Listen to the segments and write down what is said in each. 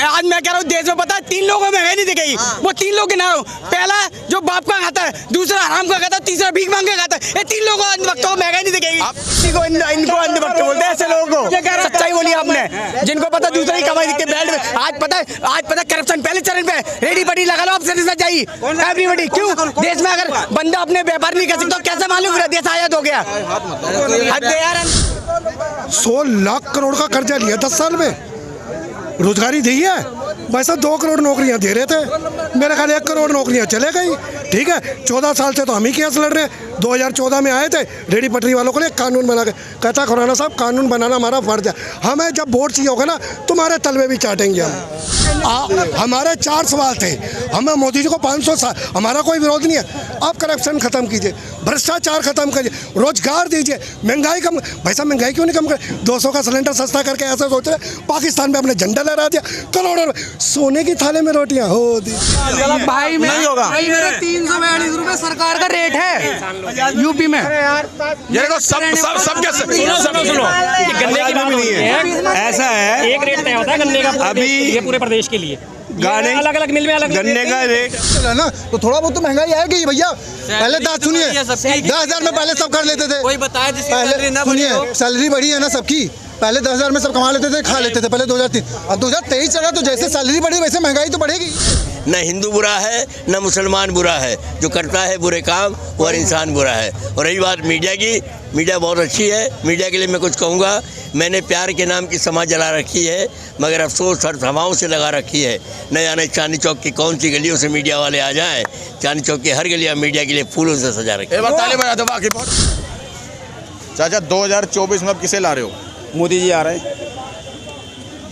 आज मैं कह रहा हूँ देश में पता है 3 लोगों में महंगाई नहीं दिखेगी। वो 3 लोग गिना रहा हूँ। पहला जो बाप का खाता है, दूसरा हराम का खाता है, तीसरा भीख मांग के खाता है। ये 3 लोगों अंधभक्तों को महंगाई नहीं दिखेगी। इनको अंधभक्त बोलते हैं ऐसे लोगों को। सच्चाई बोली आपने, जिनको पता दूसरा ही कमाई दिखती है। बेल्ट में आज पता है करप्शन पहले चरण पे, रेडी बड़ी लगा लो आप चाहिए एवरीबॉडी। क्यों देश में अगर बंदा अपने व्यापार नहीं कर सकता तो कैसे मालूम देश आजाद हो गया? हद है यार। 100 लाख करोड़ का कर्जा लिया 10 साल में, रोजगारी दी है। वैसे 2 करोड़ नौकरियां दे रहे थे, मेरे ख्याल 1 करोड़ नौकरियां चले गई। ठीक है, 14 साल से तो हम ही केस लड़ रहे हैं। 2014 में आए थे, रेडी पटरी वालों को लिए कानून बना के कहता खुराना साहब कानून बनाना हमारा फर्ज है। हमें जब वोट चाहिए होगा ना तुम्हारे तलवे भी चाटेंगे हम। हमारे 4 सवाल थे, हमें मोदी जी को 500 साल, हमारा कोई विरोध नहीं है। आप करप्शन खत्म कीजिए, भ्रष्टाचार खत्म कीजिए, रोजगार दीजिए, महंगाई कम। भाई साहब महंगाई क्यों नहीं कम करे? 200 का सिलेंडर सस्ता करके ऐसा सोच रहे पाकिस्तान में अपने झंडा लहरा दिया, करोड़ों सोने की थाले में रोटियां हो दी। भाई नहीं होगा। 342 रुपए सरकार का रेट है यूपी में। ये तो सब सुनो गन्ने की भी नहीं है, ऐसा है एक रेट तय होता है गन्ने का अभी ये पूरे प्रदेश के लिए। गाने अलग अलग मिल में अलग गन्ने का रेट है ना, तो थोड़ा बहुत तो महंगाई आएगी भैया। पहले बात सुनिए, 10,000 में पहले सब कर लेते थे। कोई बताए जिसकी पहले सैलरी ना बढ़ी हो। सैलरी बढ़ी है ना सबकी। पहले 10,000 में सब कमा लेते थे, खा लेते थे पहले 2003। अब 2023 चला तो जैसे सैलरी बढ़ी वैसे महंगाई तो बढ़ेगी। न हिंदू बुरा है न मुसलमान बुरा है, जो करता है बुरे काम वो हर इंसान बुरा है। और रही बात मीडिया की, मीडिया बहुत अच्छी है। मीडिया के लिए मैं कुछ कहूँगा, मैंने प्यार के नाम की समाज जला रखी है, मगर अफसोस हर हवाओं से लगा रखी है। न जाने चांदनी चौक की कौन सी गलियों से मीडिया वाले आ जाएं, चांदनी चौक की हर गलियाँ मीडिया के लिए फूलों से सजा रखी है। चाचा 2024 में अब किसे ला रहे हो? मोदी जी आ रहे हैं।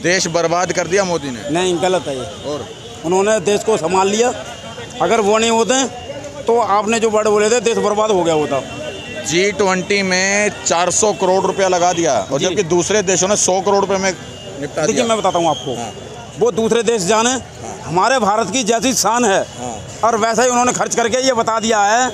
देश बर्बाद कर दिया मोदी ने। नहीं, गलत है ये। और उन्होंने देश को संभाल लिया। अगर वो नहीं होते तो आपने जो वर्ड बोले थे देश बर्बाद हो गया होता। G20 में 400 करोड़ रुपया लगा दिया, और जबकि दूसरे देशों ने 100 करोड़ रुपए में निपटा दिया। देखिए मैं बताता हूँ आपको, वो दूसरे देश जाने, हमारे भारत की जैसी शान है और वैसा ही उन्होंने खर्च करके ये बता दिया है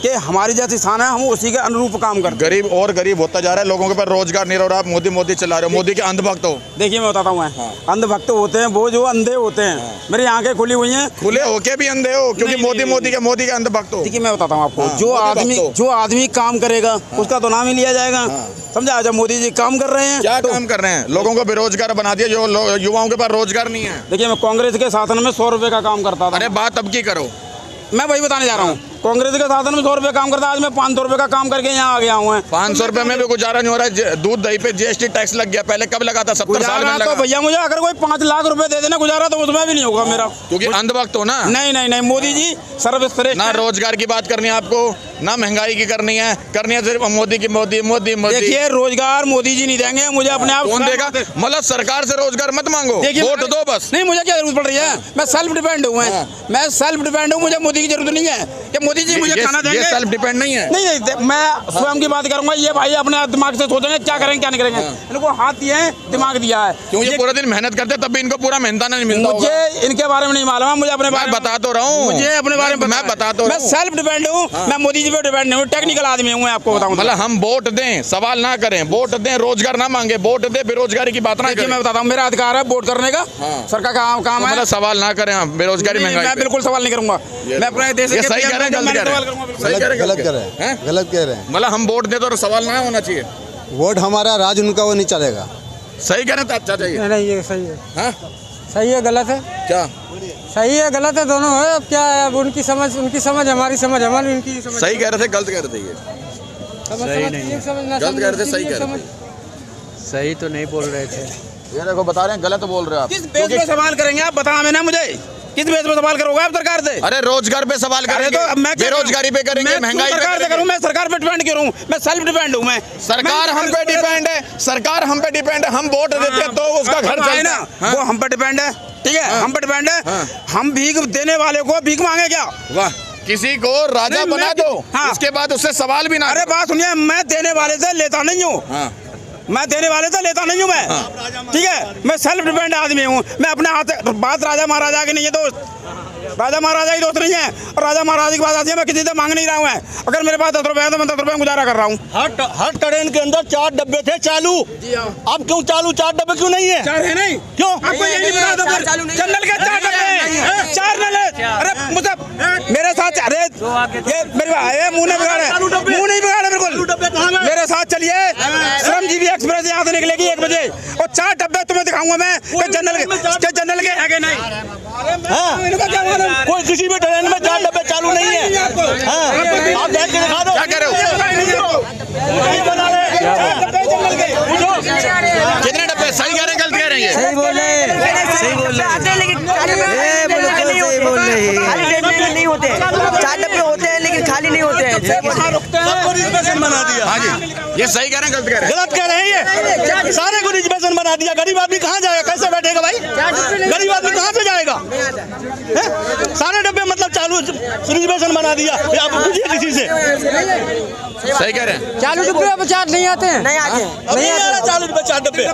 कि हमारी जैसी शान है, हम उसी के अनुरूप काम करते हैं। गरीब और गरीब होता जा रहा है, लोगों के पास रोजगार नहीं रह रहा। आप मोदी चला रहे हो, मोदी के अंधभक्त हो। देखिए मैं बताता हूँ, अंधभक्त होते हैं वो जो अंधे होते हैं। मेरी आंखें खुली हुई हैं। खुले होके भी अंधे हो, क्योंकि मोदी के अंधभक्त हो। देखिए मैं बताता हूँ आपको, जो आदमी काम करेगा उसका तो नाम ही लिया जाएगा। समझा? जब मोदी जी काम कर रहे हैं, क्या काम कर रहे हैं? लोगों को बेरोजगार बना दिया, जो युवाओं के पास रोजगार नहीं है। देखिए मैं कांग्रेस के शासन में 100 रुपए का काम करता था। अरे बात अब की करो, मैं वही बताने जा रहा हूँ। कांग्रेस के शासन में 100 रुपए काम करता, आज मैं 500 रुपए का काम करके यहाँ आ गया हूँ। 500 रुपए में भी गुजारा नहीं हो रहा है। दूध दही पे GST टैक्स लग गया, पहले कब लगा था? 70 साल में लगा। तो भैया मुझे अगर कोई 5 लाख रुपए दे देना गुजारा तो उसमें भी नहीं होगा मेरा, क्योंकि अंधभक्त हो ना। नहीं, मोदी जी सर्वश्रेष्ठ। ना रोजगार की बात करनी है आपको, ना महंगाई की करनी है सिर्फ मोदी की। मोदी देखिए रोजगार मोदी जी नहीं देंगे, मुझे अपने आप कौन देगा? मतलब सरकार से रोजगार मत मांगो, वोट दो बस। नहीं, मुझे क्या जरूरत पड़ रही है? मैं सेल्फ डिपेंड हूँ। मैं सेल्फ डिपेंड हूँ, मुझे मोदी की जरूरत नहीं है कि मोदी जी मुझे खाना देंगे। ये सेल्फ डिपेंड नहीं है। नहीं, मैं स्वयं की बात करूंगा। ये भाई अपने दिमाग से सोचेंगे क्या करेंगे क्या नहीं करेंगे। इनको हाथ दिए हैं, दिमाग दिया है। क्यों? ये पूरा दिन मेहनत करते तब भी इनको पूरा मेहनताना नहीं मिलता। मुझे इनके बारे में नहीं मालूम है, मुझे अपने बारे में बता तो रहा हूँ। मुझे अपने बारे में मैं बता तो रहा हूँ। मैं सेल्फ डिपेंड हूँ, मैं मोदी जी पे डिपेंड नहीं हूँ, टेक्निकल आदमी हूँ। मैं आपको बताऊँ, मतलब हम वोट दें, सवाल ना करें, वोट दें, रोजगार ना मांगे, वोट दें, बेरोजगारी की बात ना करें। मैं बताता हूँ, मेरा अधिकार है वोट करने का, सरकार का काम है। मतलब सवाल ना करें, बेरोजगारी महंगाई। मैं बिल्कुल सवाल नहीं करूंगा। मैं अपने देश के सही कह रहे हैं, गलत कह रहे हैं। मतलब हम वोट दे तो सवाल ना होना चाहिए। वोट हमारा राज उनका वो नहीं चलेगा। सही कह रहे हैं चाचा जी? नहीं, ये सही है। हाँ? सही है गलत है? क्या सही है गलत है दोनों है। अब क्या है, अब उनकी समझ हमारी समझ उनकी समझ। सही कह रहे थे, गलत कह रहे थे? ये सही नहीं, गलत कह रहे थे, सही कह रहे थे? सही तो नहीं बोल रहे थे। ये देखो बता रहे हैं गलत बोल रहे हो आप। किस बेस पे सवाल करेंगे आप? बता हमें ना, मुझे किस बेस पे सवाल करोगे आप सरकार से? अरे रोजगार पे सवाल करेंगे तो मैं बेरोजगारी पे करेंगे, महंगाई पे करूं। मैं सरकार पे डिपेंड करूं, मैं सेल्फ डिपेंड हूं। मैं सरकार हम पे डिपेंड है, सरकार हम पे डिपेंड है। हम वोट देते हैं तो उसका घर चलता है ना। वो हम पे डिपेंड है, ठीक है, हम पे डिपेंड है। हम भीख देने वाले को भीख मांगे क्या? वाह, किसी को राजा बना दो, इसके बाद उससे सवाल भी ना। अरे बात सुनिए, मैं देने वाले से लेता नहीं हूँ। मैं देने वाले तो लेता नहीं हूँ मैं, ठीक है। मैं सेल्फ डिपेंड आदमी हूँ। मैं अपने हाथ, बात राजा महाराजा की नहीं है दोस्त, राजा महाराजा ही दोस्त नहीं है। और राजा महाराजा की बात आती है, मैं किसी से मांग नहीं रहा हूँ। अगर मेरे पास 10 रुपए है तो मैं 10 रुपए में गुजारा कर रहा हूँ। हर ट्रेन के अंदर 4 डब्बे थे चालू, अब क्यों चालू 4 डब्बे क्यों नहीं है? 4 है नहीं, क्यों? आपको ये नहीं पता? जनरल के 4 डब्बे हैं, 4 नल है। अरे मतलब मेरे साथ, अरे ये मेरे मुंह नहीं बिगाड़े, मुंह नहीं बिगाड़े बिल्कुल। मेरे साथ चलिए, श्रमजीवी एक्सप्रेस यहाँ से निकलेगी 1 बजे और 4 डब्बे तुम्हें दिखाऊंगा मैं कि जनरल के आगे नहीं। कोई किसी भी ट्रेन में 4 डब्बे चालू नहीं है। आप देख के दिखा दो। क्या कह रहे हो? कितने डब्बे? सही कह रहे हैं, गलत कह रहे हैं? सही बोल रहे हैं, सही बोल रहे हैं, नहीं होते। 4 डब्बे होते हैं लेकिन खाली नहीं होते हैं। सबको रिजर्वेशन बना दिया। हाँ जी, ये सही कह रहे हैं, गलत कह रहे हैं? गलत कह रहे हैं ये, सारे को रिजर्वेशन बना दिया। गरीब आदमी कहाँ जाएगा, कैसे बैठेगा भाई? गरीब आदमी कहाँ से जाएगा? सारे डब्बे मतलब चालू रिजर्वेशन बना दिया। आप पूछिए किसी से। सही कह रहे हैं। चालू डब्बे अब 4 नहीं आते हैं, नहीं आते, नहीं आ रहा चालू 4 डब्बे।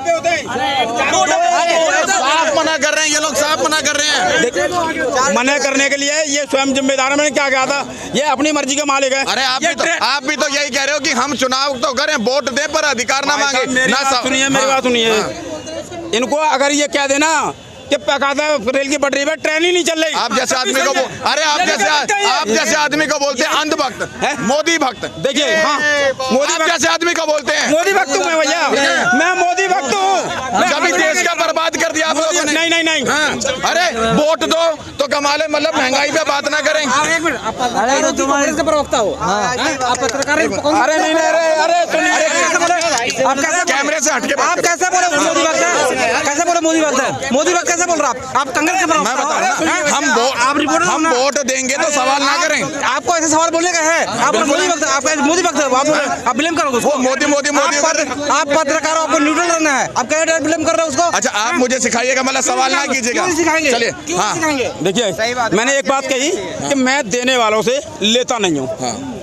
साफ मना कर रहे हैं ये लोग, साफ मना कर रहे हैं। मना करने के लिए ये स्वयं जिम्मेदार है। मैंने क्या कहा था, ये अपनी मर्जी के मालिक है। अरे आप भी तो यही कह रहे हो कि हम चुनाव तो करें, वोट दे पर अधिकार ना मांगे ना। सुनिए मेरी बात सुनिए, इनको अगर ये कह देना कि रेल की पटरी पे ट्रेन ही नहीं चल रही। आप जैसे आदमी को अरे आप जैसे आदमी को बोलते हैं अंधभक्त, मोदी भक्त। देखिए, हाँ, मोदी जैसे आदमी को बोलते हैं मोदी भक्त हूँ मैं भैया, मैं मोदी भक्त हूँ। कभी देश का बर्बाद कर दिया आप लोगों ने। नहीं। हाँ, अरे वोट दो तो कमाले, मतलब महंगाई पे बात ना करें। अरे तो तुम्हारे प्रवक्ता हो, आप पत्रकार। अरे नहीं, अरे सुनिए, आप कैसे कैमरे से हटके आप कैसे बोले मोदी भक्त है? कैसे बोले मोदी भक्त है? मोदी भक्त कैसे बोल रहा आप कांग्रेस के मैं बता रहा हूं, हम वोट देंगे तो सवाल ना करें। आपको ऐसे सवाल बोलने का है? आप मोदी भक्त, आप ब्लेम करोगे उसको। मोदी आप पत्रकार, आपको न्यूट्रल रहना है। आप क्या ब्लेम कर रहे हो उसको? अच्छा, आप मुझे सिखाइएगा, मतलब सवाल ना कीजिएगा। सिखाएंगे, चलिए, हाँ देखिए, मैंने एक बात कही कि मैं देने वालों से लेता नहीं हूँ,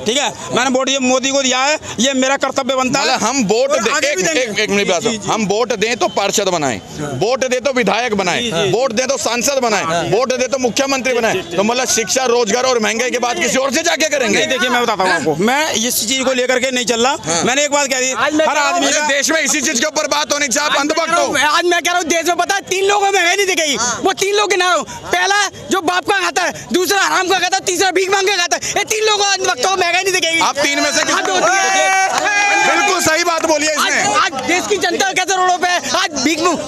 ठीक है। मैंने वोट ये मोदी को दिया है, ये मेरा कर्तव्य बनता है। हम वोट एक मिनट बात, हम वोट दें तो पार्षद बनाएं, वोट दे तो विधायक बनाएं, वोट दे तो सांसद बनाएं, वोट दे तो मुख्यमंत्री बनाएं। तो मतलब शिक्षा, रोजगार और महंगाई के बाद किसी और से जाके करेंगे? देखिए, मैं बताता हूँ आपको, मैं इस चीज को लेकर के नहीं चल रहा। मैंने एक बात कह दी, हर आदमी देश में इसी चीज के ऊपर बात होनी चाहिए। आप अंधभक्त हो। आज मैं कह रहा हूँ, देश में पता है 3 लोगों में महंगाई नहीं दी गई। वो 3 लोग गिना रहा हूँ। पहला जो बाप का खाता है, दूसरा हराम का खाता है, तीसरा भीख मांग के खाता है। ये 3 लोगों अंधभक्तों को महंगाई नहीं दी गई। आप 3 में से बिल्कुल सही बात बोली है इसने। आज देश की जनता कैसे रोडों पे है? आज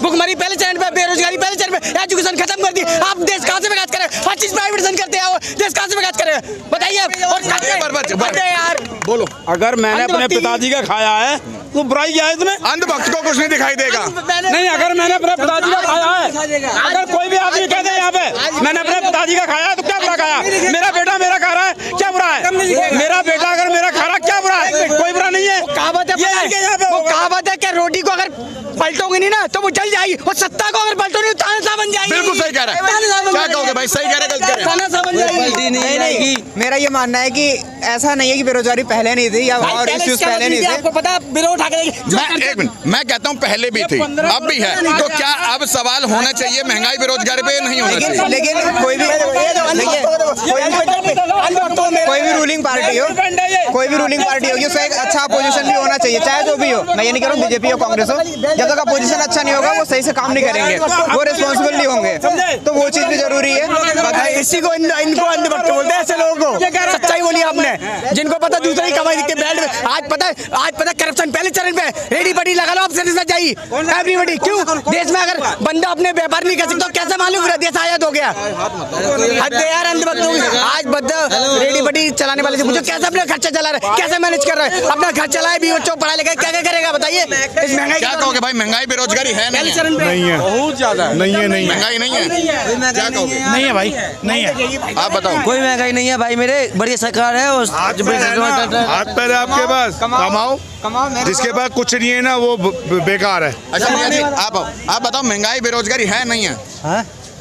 भुखमरी पहले चरण पे, बेरोजगारी पहले चरण पे, एजुकेशन खत्म कर दी। आप देश कहाँ से विकास करें? हर चीज प्राइवेटाइजेशन करते हैं, देश कहाँ से विकास करें? बताइए यार। बोलो, अगर मैंने अपने पिताजी का खाया है तो बुराई क्या है इसमें? अंधभक्त को कुछ नहीं दिखाई देगा। नहीं, अगर मैंने अपने पिताजी का खाया है, अगर कोई भी आदमी कहते हैं यहाँ पे मैंने अपने पिताजी का खाया है तो क्या बुरा खाया? मेरा बेटा मेरा खा रहा है, क्या बुरा है? मेरा बेटा अगर मेरा खा रहा, क्या बुरा है? कोई बुरा नहीं है। कहावत है, वो कहावत है कि रोटी को अगर पलटोगे नहीं ना तो वो जल जाएगी, और सत्ता को अगर पलटोगे तो तानाशाह बन जाएगी। बिल्कुल सही कह रहा है। क्या कहोगे भाई, सही कह रहे, गलत कह रहे? तानाशाह बन जाएगी। नहीं, मेरा ये मानना है कि ऐसा नहीं है कि बेरोजगारी पहले नहीं थी या और इश्यूज पहले नहीं थे। आपको पता है बिल उठा के एक मिनट, मैं कहता हूँ पहले भी थी, अब भी है। तो क्या अब सवाल होना चाहिए महंगाई बेरोजगारी पे, नहीं होना चाहिए? लेकिन कोई भी रूलिंग पार्टी हो, कोई भी रूलिंग पार्टी होगी उसका एक अच्छा अपोजिशन भी होना चाहिए, चाहे जो भी हो। मैं ये नहीं कह रहा हूँ बीजेपी हो, कांग्रेस हो। जब तक अपोजिशन अच्छा नहीं होगा वो सही से काम नहीं करेंगे, वो रिस्पॉन्सिबल नहीं होंगे। तो वो चीज भी जरूरी है। इसी को इनको अंधभक्त बोलते हैं ऐसे लोगों को। सच्चाई बोली आपने, जिनको पता दूसरा ही कमाई दिखते बैठ में। आज पता है करप्शन पहले चरण पे, रेडी बडी लगा लो, आप जाइए एवरीबडी। क्यों? देश में अगर बंदा अपने व्यापार नहीं कर सकता, कैसे मालूम पूरा देश आजाद हो गया? हद यार अंधभक्तों की। आज बंदा रेडी बडी चलाने वाले से पूछो कैसे अपना खर्चा चला रहा है, कैसे मैनेज कर रहा है? अपना घर चलाए भी, बच्चों पढ़ा लिखा क्या करेगा बताइए? इस महंगाई क्या कहोगे भाई, महंगाई बेरोजगारी है नहीं है? नहीं है, बहुत ज्यादा नहीं है, नहीं है, महंगाई नहीं है, क्या कहोगे? नहीं है भाई, नहीं है। आप बताओ। कोई महंगाई नहीं है भाई, मेरे बढ़िया सरकार है। हाथ पैर आपके पास, कमाओ। जिसके पास कुछ नहीं है ना वो बेकार है। अच्छा भैया जी, आप बताओ, महंगाई बेरोजगारी है नहीं है?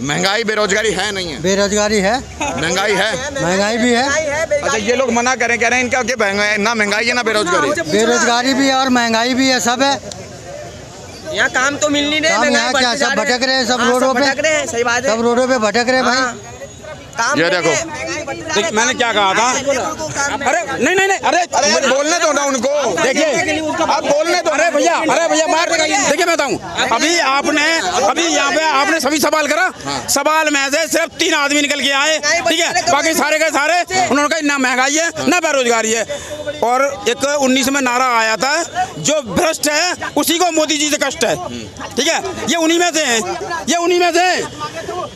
महंगाई बेरोजगारी है नहीं है? बेरोजगारी है, महंगाई है, महंगाई भी है। अच्छा, ये लोग मना कह रहे हैं इनका कि ना महंगाई है ना बेरोजगारी। बेरोजगारी भी है और महंगाई भी है, सब है। यहाँ काम तो मिल नहीं रहे, काम यहाँ क्या सब भटक रहे हैं, सब रोडों पे भटक रहे हैं, सही बात है। सब रोडों पे भटक रहे हैं भाई। काम ये देखो। देखिए मैंने क्या कहा था, अरे नहीं नहीं नहीं, अरे बोलने दो ना उनको, देखिए आप बोलने दो। अरे भैया मार देखिए मैं बताऊं, अभी यहाँ पे आपने सभी सवाल करा, सवाल में से सिर्फ 3 आदमी निकल के आए, ठीक है, बाकी सारे के सारे उन्होंने कहा ना महंगाई है ना बेरोजगारी है। और एक 19 में नारा आया था, जो भ्रष्ट है उसी को मोदी जी से कष्ट है, ठीक है, ये उन्हीं में से है, ये उन्हीं में से।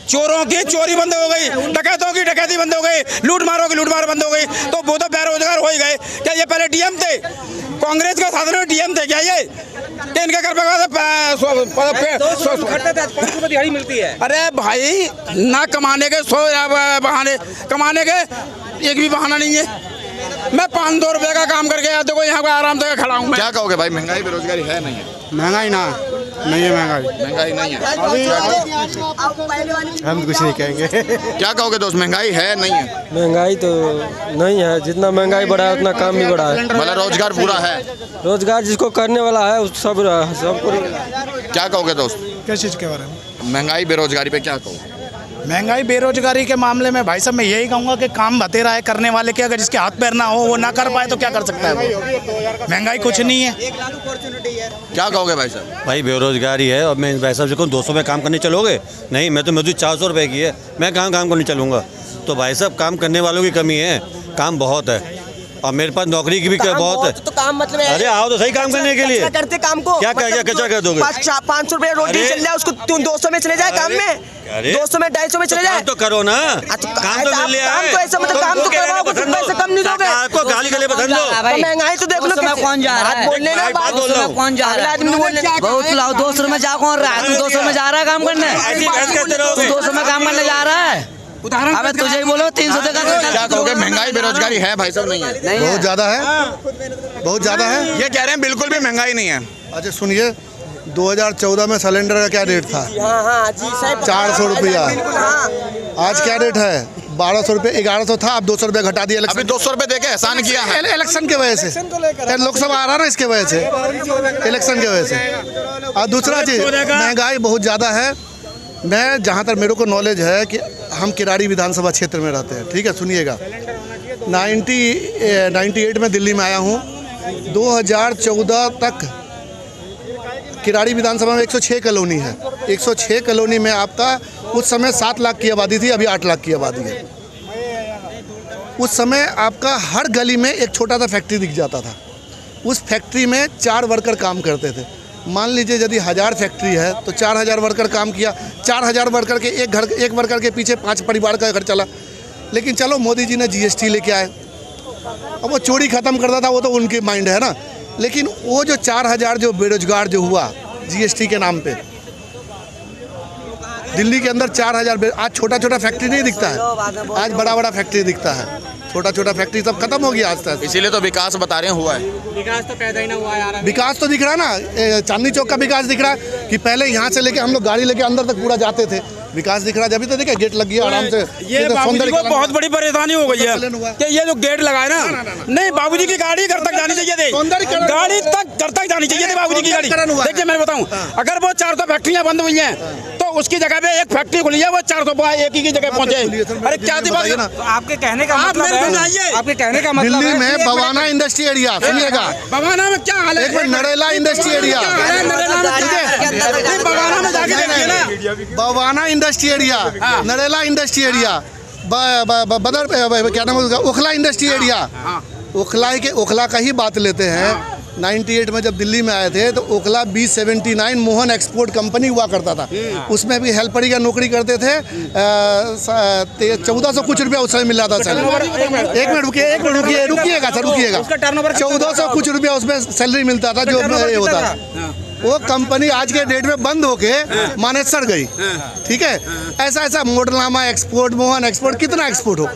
चोरों की चोरी बंद हो गई, डकैतों की डकैती बंद हो गई, लूटमारों की लूटमार बंद हो गई, तो वो तो बेरोजगार हो ही गए। क्या ये पहले डीएम थे, कांग्रेस के शासन में डीएम थे क्या ये, कि इनके घर पे दिहाड़ी मिलती है? अरे भाई ना कमाने के 100 बहाने, कमाने के एक भी बहाना नहीं है। मैं 500 रुपए का काम करके आया, देखो यहाँ पे आराम से खड़ा हूँ। क्या कहोगे भाई, महंगाई बेरोजगारी है नहीं है? महंगाई नहीं है, महंगाई नहीं है, हम कुछ नहीं कहेंगे। क्या कहोगे दोस्त, महंगाई है नहीं है? महंगाई तो नहीं है, जितना महंगाई बढ़ा है उतना काम भी बढ़ा है। मतलब रोजगार पूरा है? रोजगार जिसको करने वाला है सबको। क्या कहोगे दोस्त, किस चीज़ के बारे में? महंगाई बेरोजगारी पे क्या कहोगे? महंगाई बेरोजगारी के मामले में भाई साहब मैं यही कहूँगा कि काम बतेरा है करने वाले के, अगर जिसके हाथ पैर ना हो वो ना कर पाए तो क्या कर सकता है वो? महंगाई कुछ नहीं है। क्या कहोगे भाई साहब? भाई बेरोजगारी है, और मैं भाई साहब से कहूँ 200 में काम करने चलोगे? नहीं, मैं तो मजदूरी 400 रुपए की है, मैं कहाँ काम करने चलूँगा? तो भाई साहब काम करने वालों की कमी है, काम बहुत है, और मेरे पास नौकरी की भी बहुत है। तो काम मतलब अरे आओ तो सही काम करने के लिए। करते काम को क्या कर दोगे? 500 रुपए रोटी चल जाए, उसको 200 में चले जाए काम में, 200 में 250 में चले जाए तो करो ना, काम तो मिल लिया है। तो ऐसा मतलब काम तो करवाओ, कुछ पैसे कम नहीं दोगे? आपको गाली गले पसंद हो? महंगाई तो देख लो, कौन जा रहा है? बोलने ना, बात बोल रहा हूँ। कौन जा रहा है? बहुत लाओ, 200 में जा कौन रहा है? तू 200 में जा रहा है काम करने? ऐसी बहस करते रहो। तू 200 में काम करने जा रहा है? अबे तुझे ही बोलो 300 देगा। क्या कहोगे, महंगाई बेरोजगारी है भाई साहब नहीं है? बहुत ज़्यादा है, बहुत ज़्यादा है। ये कह रहे हैं बिल्कुल भी महंगाई नहीं है। अच्छा सुनिए, 2014 में सिलेंडर का क्या रेट था? हाँ जी साहब, 400 रुपया। आज क्या रेट है? 1200 रुपये, 1100 था, अब 200 रुपये घटा दिया। अभी 200 रुपये देके एहसान किया है इलेक्शन की वजह से, लोकसभा आ रहा ना, इसके वजह से, इलेक्शन की वजह से। और दूसरा चीज़, महंगाई बहुत ज़्यादा है। मैं जहाँ तक मेरे को नॉलेज है कि हम किराड़ी विधानसभा क्षेत्र में रहते हैं, ठीक है, सुनिएगा। 98 में दिल्ली में आया हूँ, 2014 तक किराड़ी विधानसभा में 106 कॉलोनी है। 106 कॉलोनी में आपका उस समय 7 लाख की आबादी थी, अभी 8 लाख की आबादी है। उस समय आपका हर गली में एक छोटा सा फैक्ट्री दिख जाता था। उस फैक्ट्री में 4 वर्कर काम करते थे। मान लीजिए यदि 1000 फैक्ट्री है तो 4000 वर्कर काम किया, 4000 वर्कर के एक वर्कर के पीछे 5 परिवार का घर चला। लेकिन चलो मोदी जी ने GST लेके आए, अब वो चोरी ख़त्म करता था, वो तो उनके माइंड है ना। लेकिन वो जो 4000 जो बेरोजगार जो हुआ GST के नाम पे, दिल्ली के अंदर 4000, आज छोटा छोटा फैक्ट्री नहीं दिखता है, आज बड़ा बड़ा फैक्ट्री दिखता है। छोटा छोटा फैक्ट्री सब खत्म हो गया आज तक। इसीलिए तो विकास बता रहे हैं हुआ है। विकास तो पैदा ही ना हुआ यार। विकास तो दिख रहा है ना, चांदनी चौक का विकास दिख रहा है कि पहले यहाँ से लेके हम लोग गाड़ी लेके अंदर तक पूरा जाते थे। विकास दिख रहा है, अभी तो देखिए गेट लग गया आराम से। ये बाबूजी को बहुत बड़ी परेशानी हो गई है कि ये जो गेट लगाए ना, नहीं बाबूजी की गाड़ी घर तक जानी चाहिए थी, गाड़ी तक घर तक जानी चाहिए थी बाबूजी की गाड़ी। देखिए मैं बताऊं, अगर वो 400 फैक्ट्रियां बंद हुई हैं तो उसकी जगह पे एक फैक्ट्री खुली है, वो 400 एक ही की जगह पहुंचे। अरे क्या थी बात? आपके कहने का मतलब है, आपके कहने का मतलब दिल्ली में बवाना इंडस्ट्री एरिया, सुनिएगा, बवाना में क्या हाल है? नरेला इंडस्ट्री एरिया, बवाना में जाके देखिए ना, Bawana industry area, Narela industry area, बदर क्या नाम है उसका, ओखला इंडस्ट्री एरिया। ओखला का ही बात लेते हैं। 98 में जब दिल्ली में आए थे तो Okhla B79 Mohan export company हुआ करता था, उसमें भी हेल्परी का नौकरी करते थे। 1400 कुछ रुपया उस समय मिल रहा था सैलरी। एक मिनट रुकिएगा सर, रुकिएगा। 1400 कुछ रुपया उसमें सैलरी मिलता था, जो ये होता था। वो कंपनी आज के डेट में बंद होके मानेसर गई, ठीक है। ऐसा मोडलनामा एक्सपोर्ट, मोहन एक्सपोर्ट, कितना एक्सपोर्ट हो,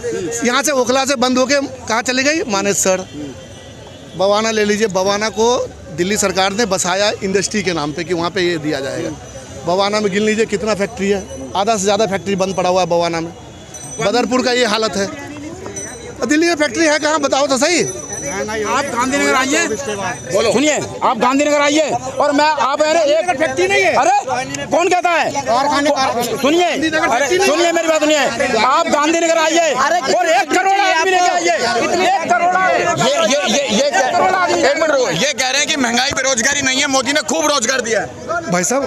यहाँ से ओखला से बंद होके कहाँ चली गई? मानेसर। बवाना ले लीजिए, बवाना को दिल्ली सरकार ने बसाया इंडस्ट्री के नाम पे कि वहाँ पे ये दिया जाएगा। बवाना में गिन लीजिए कितना फैक्ट्री है, आधा से ज़्यादा फैक्ट्री बंद पड़ा हुआ है बवाना में। बदरपुर का ये हालत है। दिल्ली में फैक्ट्री है कहाँ, बताओ तो सही। आप गांधीनगर आइए, सुनिए, आप गांधीनगर आइए और मैं आप एक फैक्ट्री नहीं है। अरे कौन कहता है? सुनिए, अरे सुनिए मेरी बात सुनिए, आप गांधीनगर आइए और 1 करोड़ आदमी लेके आइए, 1 करोड़ ये कह रहे हैं कि महंगाई बेरोजगारी नहीं है, मोदी ने खूब रोजगार दिया है। भाई साहब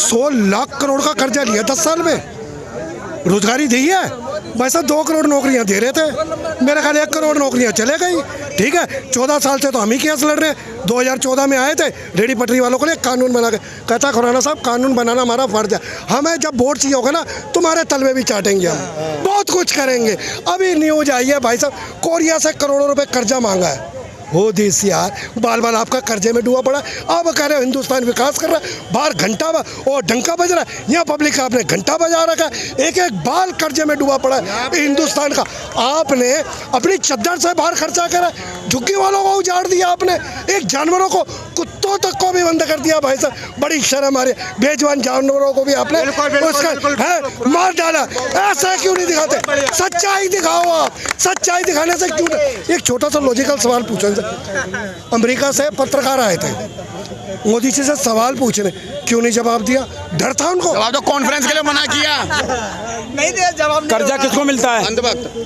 16 लाख करोड़ का कर्जा लिया 10 साल में, रोजगारी दी है भाई साहब। 2 करोड़ नौकरियां दे रहे थे, मेरे ख्याल 1 करोड़ नौकरियां चले गई। ठीक है, 14 साल से तो हम ही केस लड़ रहे हैं। 2014 में आए थे रेडी पटरी वालों के लिए कानून बना के, कहता खुराना साहब कानून बनाना हमारा फर्ज है, हमें जब वोट चाहिए होगा ना तुम्हारे तलवे भी चाटेंगे, हम बहुत कुछ करेंगे। अभी न्यूज आई है भाई साहब, कोरिया से करोड़ों रुपए कर्जा मांगा है। हो देश यार, बाल बाल आपका कर्जे में डूबा पड़ा। अब कह रहे हो हिंदुस्तान विकास कर रहा है, बाहर घंटा और डंका बज रहा है, यहाँ पब्लिक का आपने घंटा बजा रखा है। एक एक बाल कर्जे में डूबा पड़ा है हिंदुस्तान का। आपने अपनी चद्दर से बाहर खर्चा करा, झुग्गी वालों को उजाड़ दिया आपने, एक जानवरों को, कुत्तों तक को भी बंद कर दिया भाई साहब। बड़ी शर्म आ रही है, बेजवान जानवरों को भी आपने उसका है मार डाला। ऐसा क्यों नहीं दिखाते? सच्चाई दिखाओ आप, सच्चाई दिखाने से क्यों नहीं? एक छोटा सा लॉजिकल सवाल पूछो, अमेरिका से पत्रकार आए थे मोदी जी से सवाल पूछने, क्यों नहीं जवाब दिया? डर था उनको? जवाब तो कॉन्फ्रेंस के लिए मना किया, नहीं दिया जवाब। कर्जा किसको मिलता है?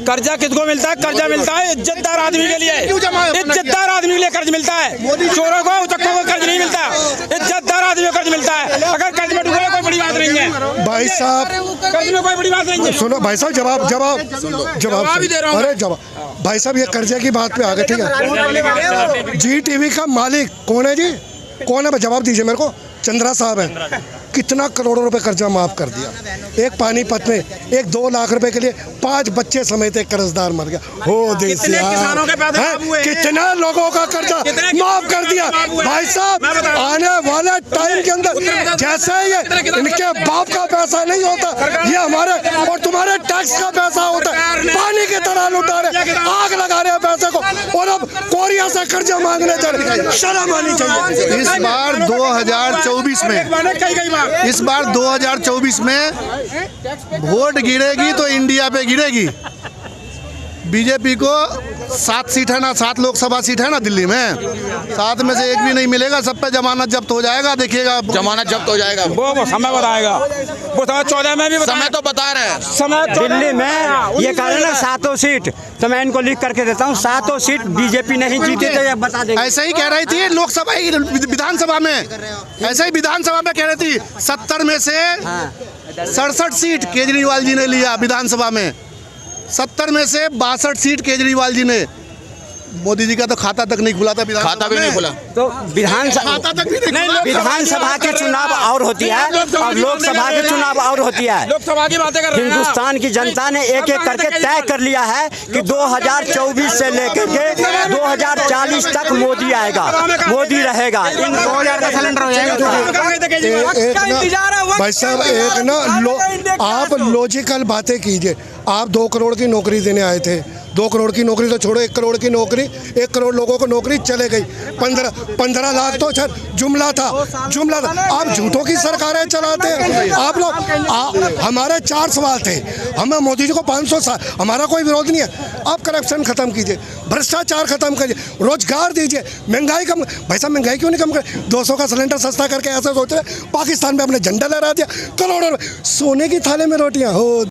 कर्जा किसको मिलता है? कर्जा मिलता है इज्जतदार आदमी के लिए, इज्जतदार आदमी के लिए कर्ज मिलता है। चोरों को उचक्कों को कर्ज नहीं मिलता, इज्जतदार आदमी को कर्ज मिलता है। अगर कर्ज में डूबे कोई बड़ी बात नहीं है भाई साहब, कर्ज में कोई बड़ी बात नहीं है। सुनो भाई साहब, जवाब भी दे रहा हूं। अरे जवाब भाई साहब, ये कर्जे की बात पे आ गए। ठीक है, जी टीवी का मालिक कौन है जी? कौन है? जवाब दीजिए मेरे को। चंद्रा साहब है। कितना करोड़ों रुपए कर्जा माफ कर दिया। एक पानीपत में 1-2 लाख रुपए के लिए 5 बच्चे समेत एक कर्जदार मर गया। हो देश यार, कितना लोगों का कर्जा माफ कर दिया भाई साहब। आने वाले टाइम के अंदर जैसे ये इनके बाप का पैसा नहीं होता, ये हमारे और तुम्हारे टैक्स का पैसा होता है, पानी की तरह लुटा रहे, आग लगा रहे हैं पैसे को, और अब कोरिया से कर्जा मांगने जा रहे। शर्म आनी चाहिए। इस बार 2024 में, इस बार 2024 में वोट गिरेगी तो इंडिया पे गिरेगी। बीजेपी को 7 सीट है ना, 7 लोकसभा सीट है ना दिल्ली में, 7 में से एक भी नहीं मिलेगा, सब पे जमानत जब्त हो जाएगा। देखिएगा जमानत जब्त हो जाएगा, वो समय बताएगा, वो 14 में भी समय तो बता रहे हैं। समय दिल्ली में ये कह रहे ना 7 सीट, तो मैं इनको लिख करके देता हूँ, 7 सीट बीजेपी नहीं जीती तो ये बता देंगे। ऐसे ही कह रही थी लोकसभा विधानसभा में, ऐसे ही विधानसभा में कह रही थी 70 में से 67 सीट केजरीवाल जी ने लिया विधानसभा में, 70 में से 62 सीट केजरीवाल जी ने। मोदी जी का तो खाता तक नहीं खुला था, खाता भी नहीं खुला। तो विधानसभा के चुनाव और होती है और लोकसभा के चुनाव और होती है। लोकसभा की बातें कर रहे हैं। हिंदुस्तान की जनता ने एक एक करके तय कर लिया है कि 2024 से लेकर के 2040 तक मोदी आएगा, मोदी रहेगा। इन 2000 का सिलेंडर हो जाएगा। भाई साहब एक ना आप लॉजिकल बातें कीजिए। आप 2 करोड़ की नौकरी देने आए थे, 2 करोड़ की नौकरी तो छोड़ो, 1 करोड़ की नौकरी, 1 करोड़ लोगों को नौकरी चले गई। 15 लाख तो जुमला था। आप झूठों की सरकारें चलाते हैं आप लोग। हमारे 4 सवाल थे, हमें मोदी जी को 500 साल, हमारा कोई विरोध नहीं है। आप करप्शन खत्म कीजिए, भ्रष्टाचार खत्म कीजिए, रोजगार दीजिए, महंगाई कम। भाई साहब महंगाई क्यों नहीं कम कर? 200 का सिलेंडर सस्ता करके ऐसा सोच रहे, पाकिस्तान में अपने झंडा लहरा दिया, करोड़ों सोने की थाली में रोटियां हो।